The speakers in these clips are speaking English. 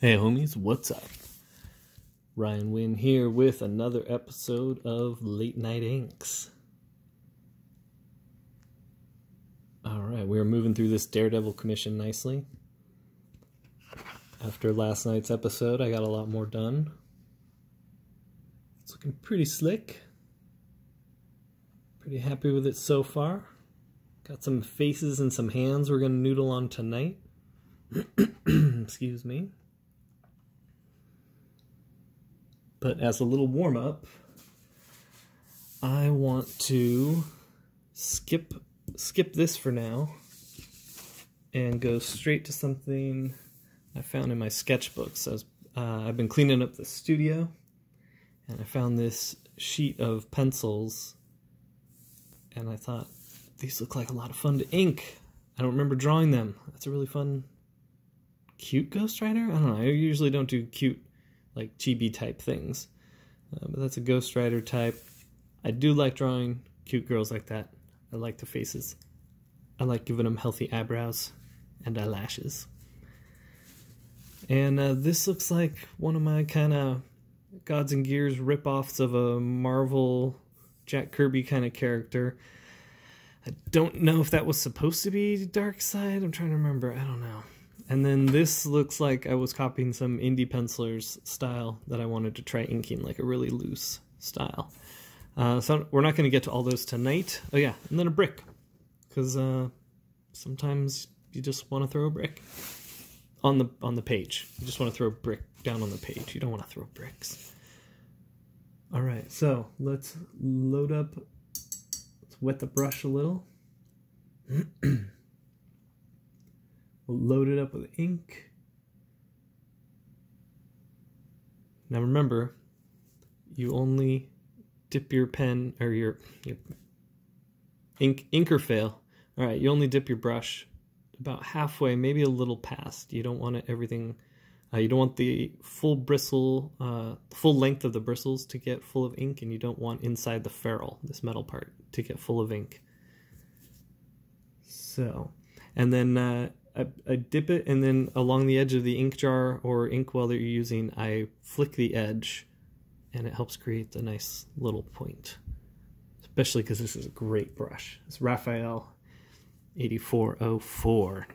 Hey homies, what's up? Ryan Wynn here with another episode of Late Night Inks. Alright, we're moving through this Daredevil commission nicely. After last night's episode, I got a lot more done. It's looking pretty slick. Pretty happy with it so far. Got some faces and some hands we're going to noodle on tonight. Excuse me. But as a little warm-up, I want to skip this for now and go straight to something I found in my sketchbooks. I've been cleaning up the studio, and I found this sheet of pencils, and I thought, these look like a lot of fun to ink. I don't remember drawing them. That's a really fun, cute Ghost Rider? I don't know, I usually don't do cute, like chibi type things. But that's a Ghost Rider type. I do like drawing cute girls like that. I like the faces. I like giving them healthy eyebrows and eyelashes. And this looks like one of my kind of Gods and Gears rip-offs of a Marvel Jack Kirby kind of character. I don't know if that was supposed to be Darkseid. I'm trying to remember. I don't know. And then this looks like I was copying some indie pencilers style that I wanted to try inking, like a really loose style. So we're not going to get to all those tonight. Oh yeah, and then a brick, because sometimes you just want to throw a brick on the page. You just want to throw a brick down on the page. You don't want to throw bricks. All right, so let's load up. Let's wet the brush a little. We'll load it up with ink. Now remember, you only dip your pen, or your ink or fail. All right, you only dip your brush about halfway, maybe a little past. You don't want everything, you don't want the full bristle, full length of the bristles to get full of ink, and you don't want inside the ferrule, this metal part, to get full of ink. So, and then I dip it, and then along the edge of the ink jar or inkwell that you're using, I flick the edge, and it helps create the nice little point. Especially because this is a great brush. It's Raphael 8404.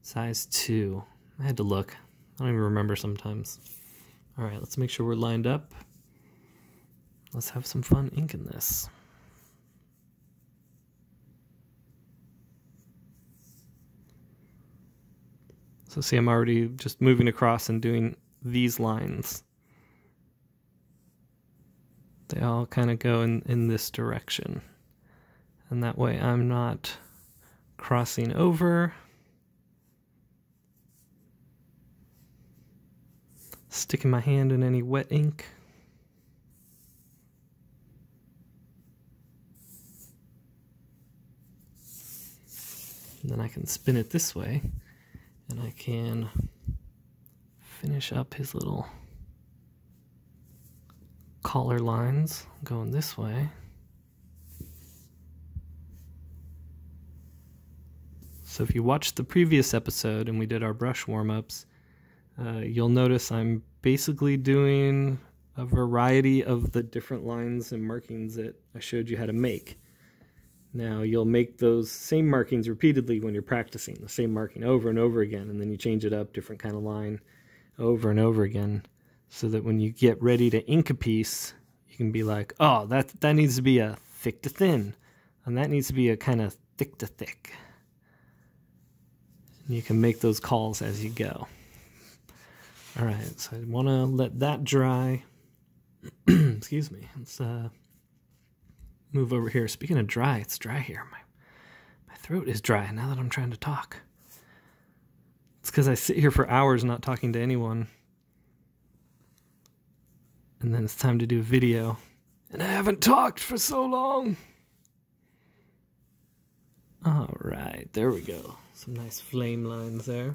Size 2. I had to look. I don't even remember sometimes. Alright, let's make sure we're lined up. Let's have some fun inking this. So see, I'm already just moving across and doing these lines. They all kind of go in this direction. And that way I'm not crossing over, sticking my hand in any wet ink. And then I can spin it this way. And I can finish up his little collar lines going this way. So if you watched the previous episode and we did our brush warm-ups, you'll notice I'm basically doing a variety of the different lines and markings that I showed you how to make. Now, you'll make those same markings repeatedly when you're practicing, the same marking over and over again, and then you change it up, different kind of line, over and over again, so that when you get ready to ink a piece, you can be like, oh, that needs to be a thick to thin, and that needs to be a kind of thick to thick. And you can make those calls as you go. All right, so I want to let that dry. Excuse me. Let's move over here. Speaking of dry, it's dry here. My throat is dry now that I'm trying to talk. It's because I sit here for hours not talking to anyone. And then it's time to do a video. And I haven't talked for so long. Alright, there we go. Some nice flame lines there.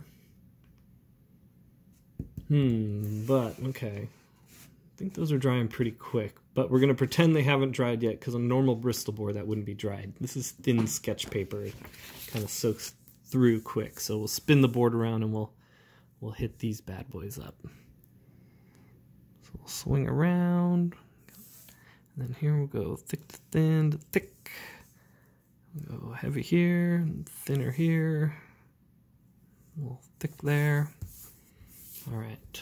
But, okay. I think those are drying pretty quick, but we're going to pretend they haven't dried yet, because on normal Bristol board that wouldn't be dried. This is thin sketch paper. It kind of soaks through quick, so we'll spin the board around and we'll we'll hit these bad boys up. So we'll swing around, and then here we'll go thick to thin to thick. We'll go heavy here, thinner here, a little thick there. All right,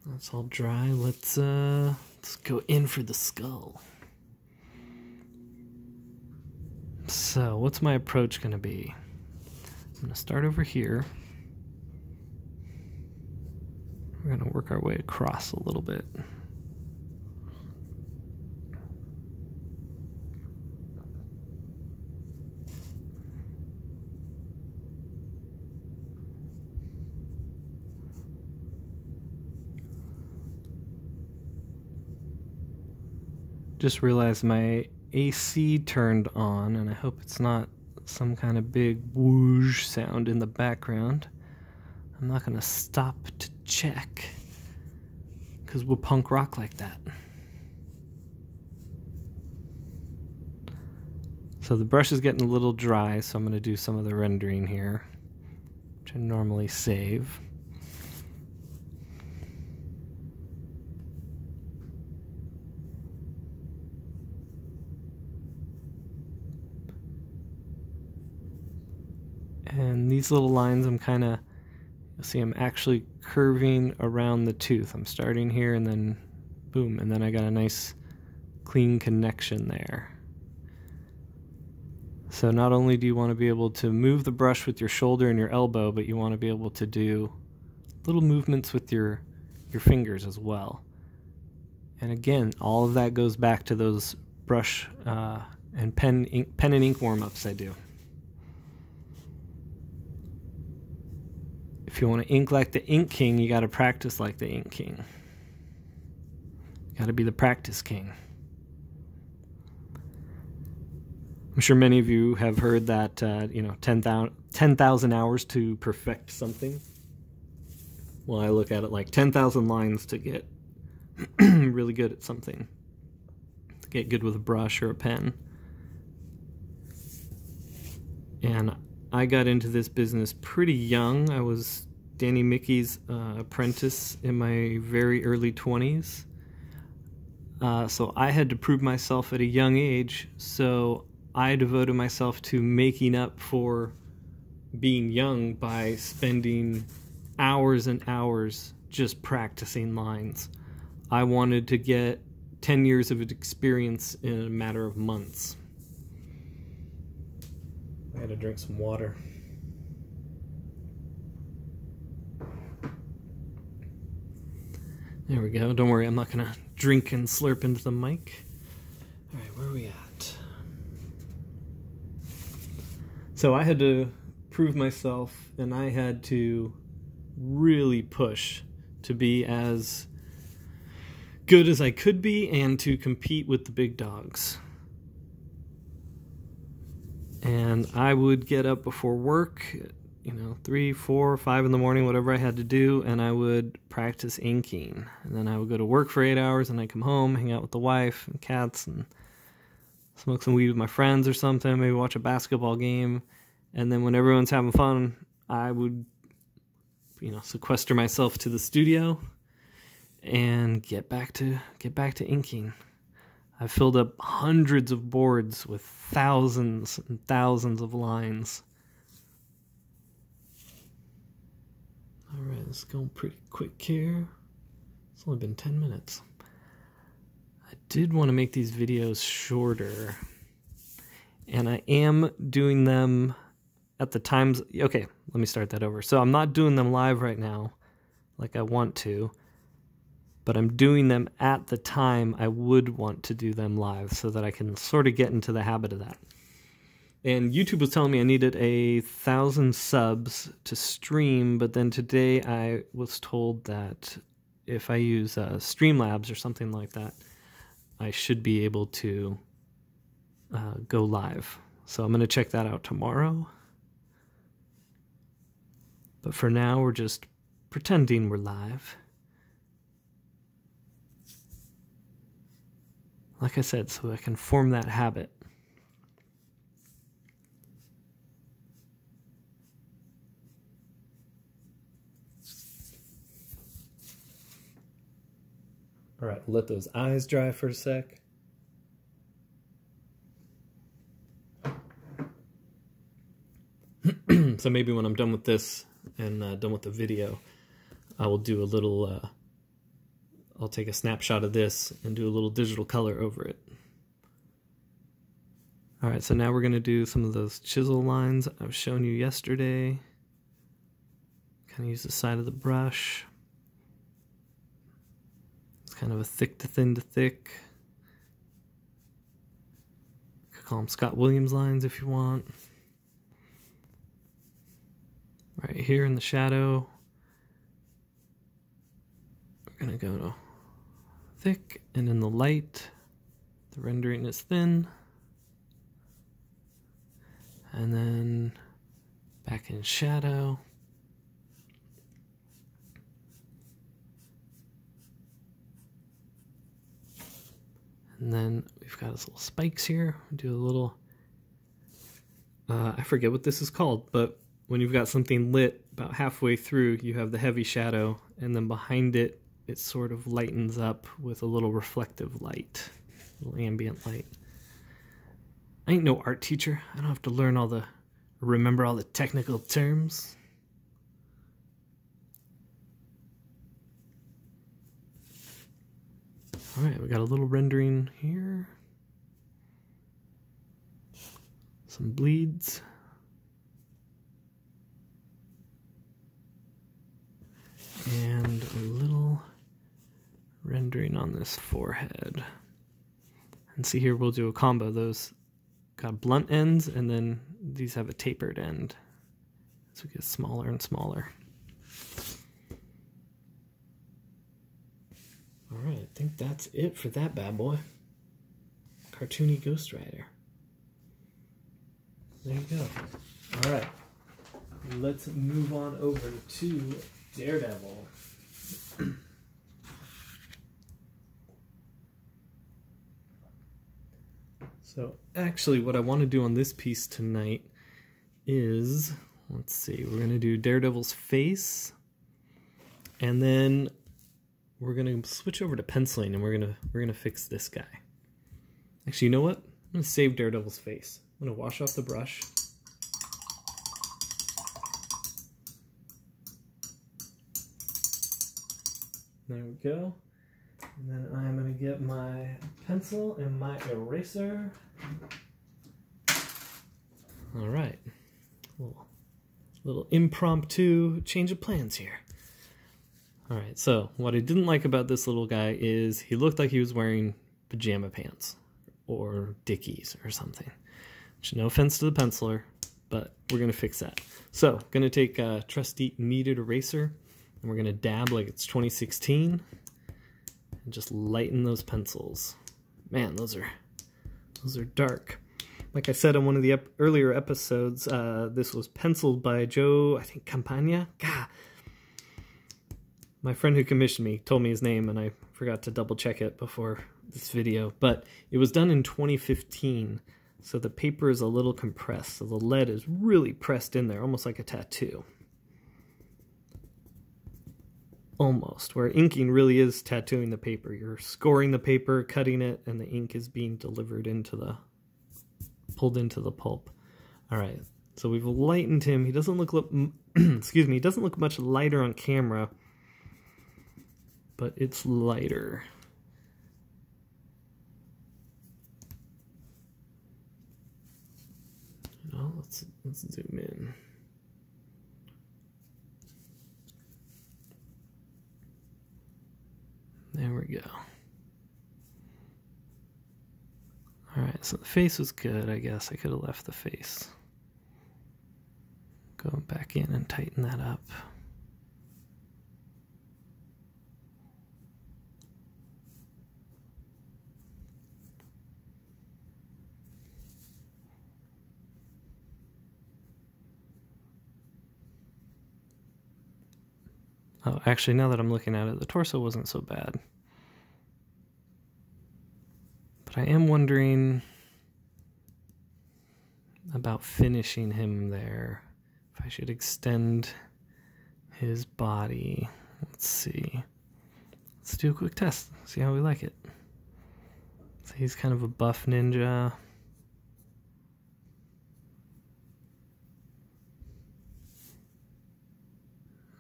that's all dry. Let's go in for the skull. So what's my approach going to be? I'm going to start over here. We're going to work our way across a little bit. Just realized my AC turned on, and I hope it's not some kind of big whoosh sound in the background. I'm not going to stop to check, because we'll punk rock like that. So the brush is getting a little dry, so I'm going to do some of the rendering here, which I normally save. And these little lines, I'm kind of, you'll see I'm actually curving around the tooth. I'm starting here and then boom, and then I got a nice clean connection there. So not only do you want to be able to move the brush with your shoulder and your elbow, but you want to be able to do little movements with your fingers as well. And again, all of that goes back to those brush and pen and ink warm-ups I do. If you want to ink like the Ink King, you got to practice like the Ink King. You got to be the practice king. I'm sure many of you have heard that, 10,000 hours to perfect something. Well, I look at it like 10,000 lines to get really good at something. To get good with a brush or a pen. And I got into this business pretty young. I was Danny Mickey's apprentice in my very early 20s. So I had to prove myself at a young age, so I devoted myself to making up for being young by spending hours and hours just practicing lines. I wanted to get 10 years of experience in a matter of months. I had to drink some water. There we go. Don't worry, I'm not going to drink and slurp into the mic. All right, where are we at? So I had to prove myself, and I had to really push to be as good as I could be and to compete with the big dogs. And I would get up before work, 3, 4, 5 in the morning, whatever I had to do, and I would practice inking. And then I would go to work for 8 hours, and I'd come home, hang out with the wife and cats, and smoke some weed with my friends or something, maybe watch a basketball game. And then when everyone's having fun, I would, sequester myself to the studio and get back to inking. I filled up hundreds of boards with thousands and thousands of lines. All right, it's going pretty quick here. It's only been 10 minutes. I did want to make these videos shorter, and I am doing them at the times. Okay, let me start that over. So I'm not doing them live right now like I want to, but I'm doing them at the time I would want to do them live so that I can sort of get into the habit of that. And YouTube was telling me I needed 1,000 subs to stream, but then today I was told that if I use Streamlabs or something like that, I should be able to go live. So I'm going to check that out tomorrow. But for now, we're just pretending we're live. Like I said, so I can form that habit. All right, let those eyes dry for a sec. So maybe when I'm done with this and done with the video, I will do a little, I'll take a snapshot of this and do a little digital color over it. All right, so now we're gonna do some of those chisel lines I was showing you yesterday. Kind of use the side of the brush. It's kind of a thick to thin to thick. You could call them Scott Williams lines if you want. Right here in the shadow, we're gonna go to thick, and in the light, the rendering is thin. And then back in shadow. And then we've got his little spikes here. We'll do a little, I forget what this is called, but when you've got something lit about halfway through, you have the heavy shadow, and then behind it, it sort of lightens up with a little reflective light, a little ambient light. I ain't no art teacher. I don't have to learn remember all the technical terms. All right, we got a little rendering here. Some bleeds. And a little rendering on this forehead. And see here, we'll do a combo. Those got blunt ends, and then these have a tapered end. So it gets smaller and smaller. All right, I think that's it for that bad boy. Cartoony Ghost Rider. There you go. All right, let's move on over to Daredevil. So actually what I want to do on this piece tonight is, let's see, we're going to do Daredevil's face, and then we're going to switch over to penciling, and we're going to fix this guy. Actually, you know what? I'm going to save Daredevil's face. I'm going to wash off the brush. There we go. And then I'm going to get my pencil and my eraser. All right. Little impromptu change of plans here. All right, so what I didn't like about this little guy is he looked like he was wearing pajama pants or Dickies or something. Which, no offense to the penciler, but we're going to fix that. So, going to take a trusty kneaded eraser, and we're going to dab like it's 2016 and just lighten those pencils. Man, those are dark. Like I said on one of the earlier episodes, this was penciled by Joe, I think, Campagna. God. My friend who commissioned me told me his name, and I forgot to double check it before this video. But it was done in 2015, so the paper is a little compressed. So the lead is really pressed in there, almost like a tattoo. Almost, where inking really is tattooing the paper. You're scoring the paper, cutting it, and the ink is being delivered into the, pulled into the pulp. All right, so we've lightened him. He doesn't look, excuse me, he doesn't look much lighter on camera, but it's lighter. You know, let's zoom in. There we go. Alright, so the face was good, I guess. I could have left the face. Go back in and tighten that up. Oh, actually, now that I'm looking at it, the torso wasn't so bad. But I am wondering about finishing him there. If I should extend his body. Let's see. let's do a quick test, see how we like it. So he's kind of a buff ninja.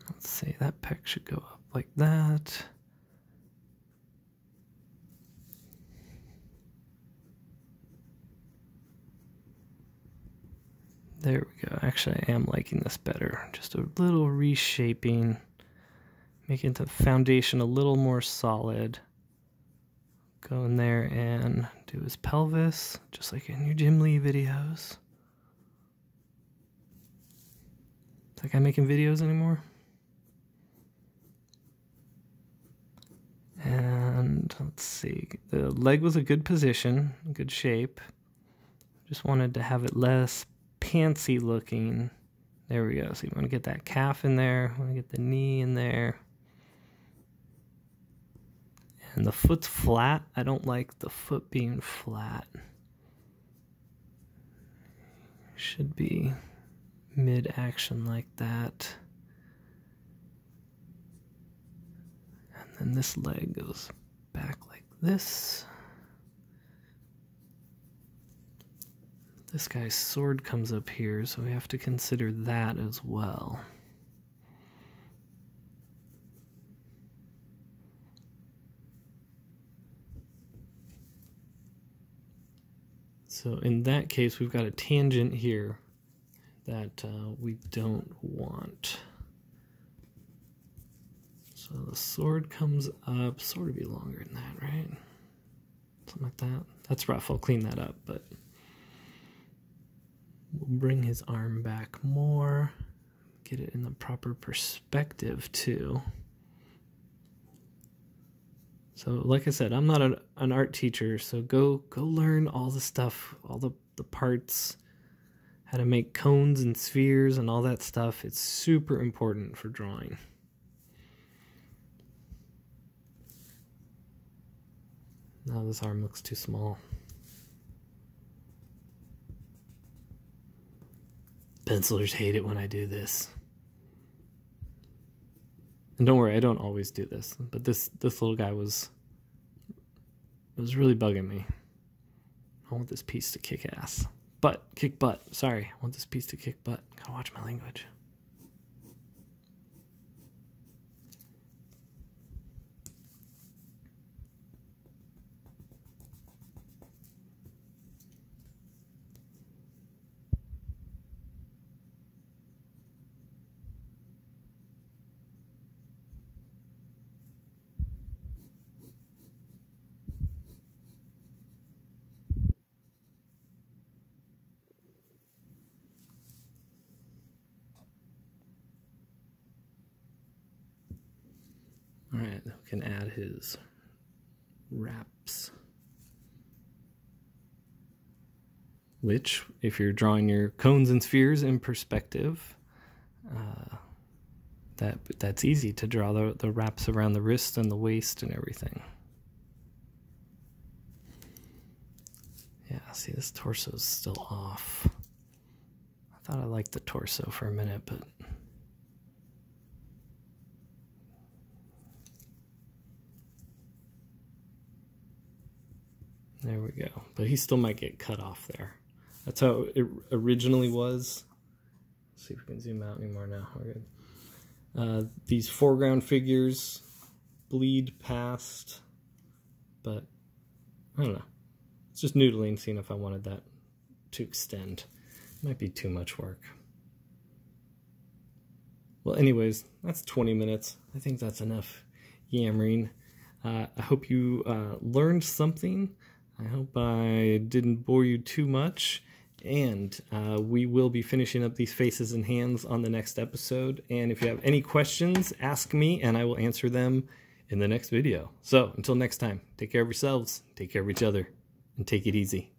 Let's see, that pec should go up like that. There we go. Actually, I am liking this better. Just a little reshaping, making the foundation a little more solid. Go in there and do his pelvis, just like in your Jim Lee videos. Is that guy making videos anymore? And let's see, the leg was a good position, good shape. Just wanted to have it less pantsy looking. There we go. So you want to get that calf in there, want to get the knee in there. And the foot's flat. I don't like the foot being flat. Should be mid-action like that. And then this leg goes back like this. This guy's sword comes up here, so we have to consider that as well. So in that case, we've got a tangent here that we don't want. So the sword comes up, sword would be longer than that, right? Something like that. That's rough, I'll clean that up, but we'll bring his arm back more, get it in the proper perspective too. So like I said, I'm not an art teacher, so go learn all the stuff, all the parts, how to make cones and spheres and all that stuff. It's super important for drawing. Now this arm looks too small. Pencilers hate it when I do this. And don't worry, I don't always do this, but this little guy was really bugging me. I want this piece to kick ass. Kick butt. Sorry, I want this piece to kick butt. Gotta watch my language. All right, we can add his wraps. Which, if you're drawing your cones and spheres in perspective, that's easy to draw the wraps around the wrist and the waist and everything. Yeah, see, this torso's still off. I thought I liked the torso for a minute, but there we go. But he still might get cut off there. That's how it originally was. Let's see if we can zoom out anymore now. We're good. These foreground figures bleed past, but I don't know. It's just noodling, seeing if I wanted that to extend. Might be too much work. Well, anyways, that's 20 minutes. I think that's enough yammering. I hope you learned something. I hope I didn't bore you too much. And we will be finishing up these faces and hands on the next episode. And if you have any questions, ask me and I will answer them in the next video. So until next time, take care of yourselves, take care of each other, and take it easy.